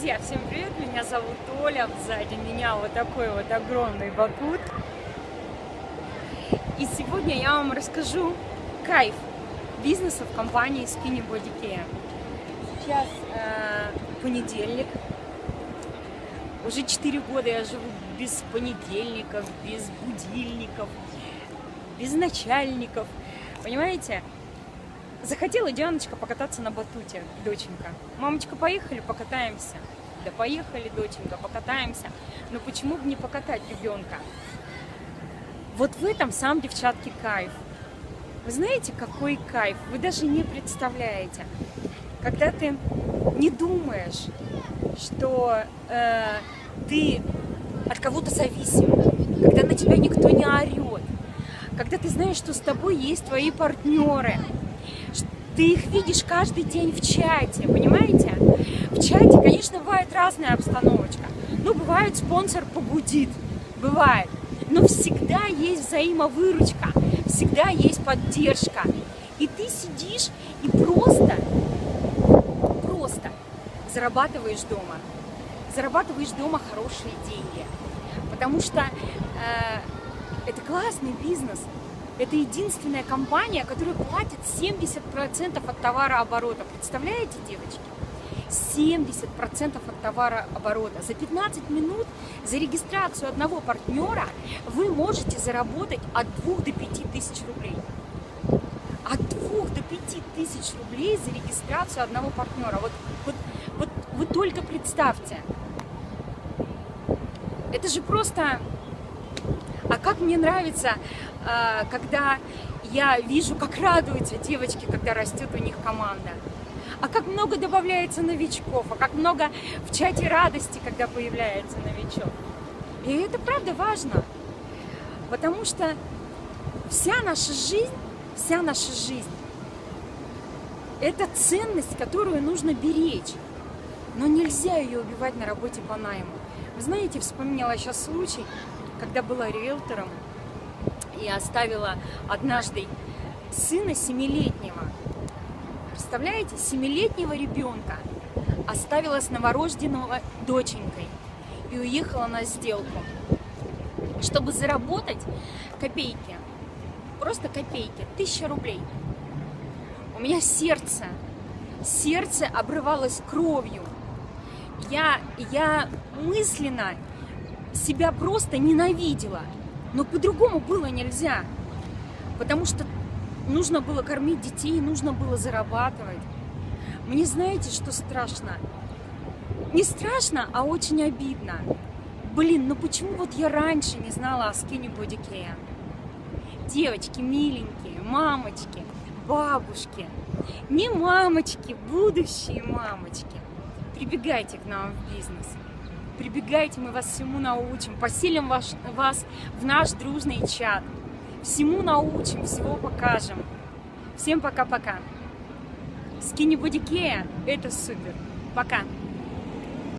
Друзья, всем привет! Меня зовут Оля, сзади меня вот такой вот огромный батут. И сегодня я вам расскажу кайф бизнеса в компании Skinny Body Care. Сейчас понедельник. Уже 4 года я живу без понедельников, без будильников, без начальников. Понимаете? Захотела Дианочка покататься на батуте, доченька. Мамочка, поехали, покатаемся. Да поехали, доченька, покатаемся. Но почему бы не покатать ребенка? Вот в этом сам, девчатки, кайф. Вы знаете, какой кайф? Вы даже не представляете. Когда ты не думаешь, что ты от кого-то зависим, когда на тебя никто не орет, когда ты знаешь, что с тобой есть твои партнеры, ты их видишь каждый день в чате, понимаете? В чате, конечно, бывает разная обстановочка. Ну, бывает, спонсор погудит, бывает. Но всегда есть взаимовыручка, всегда есть поддержка. И ты сидишь и просто зарабатываешь дома. Зарабатываешь дома хорошие деньги. Потому что это классный бизнес. Это единственная компания, которая платит 70% от товарооборота. Представляете, девочки? 70% от товарооборота. За 15 минут за регистрацию одного партнера вы можете заработать от 2 до 5 тысяч рублей. От 2 до 5 тысяч рублей за регистрацию одного партнера. Вот вы только представьте. Это же просто... А как мне нравится, когда я вижу, как радуются девочки, когда растет у них команда. А как много добавляется новичков, а как много в чате радости, когда появляется новичок. И это правда важно, потому что вся наша жизнь – это ценность, которую нужно беречь, но нельзя ее убивать на работе по найму. Вы знаете, вспомнила сейчас случай, когда была риэлтором и оставила однажды сына 7-летнего. Представляете, 7-летнего ребенка оставила с новорожденного доченькой и уехала на сделку, чтобы заработать копейки, просто копейки, 1000 рублей. У меня сердце обрывалось кровью. Я мысленно себя просто ненавидела, но по-другому было нельзя, потому что нужно было кормить детей, нужно было зарабатывать. Мне знаете, что страшно? Не страшно, а очень обидно. Блин, ну почему вот я раньше не знала о Skinny Body Care? Девочки миленькие, мамочки, бабушки, не мамочки, будущие мамочки, прибегайте к нам в бизнес. Прибегайте, мы вас всему научим, поселим вас в наш дружный чат. Всему научим, всего покажем. Всем пока-пока. Skinny Body Care – это супер. Пока.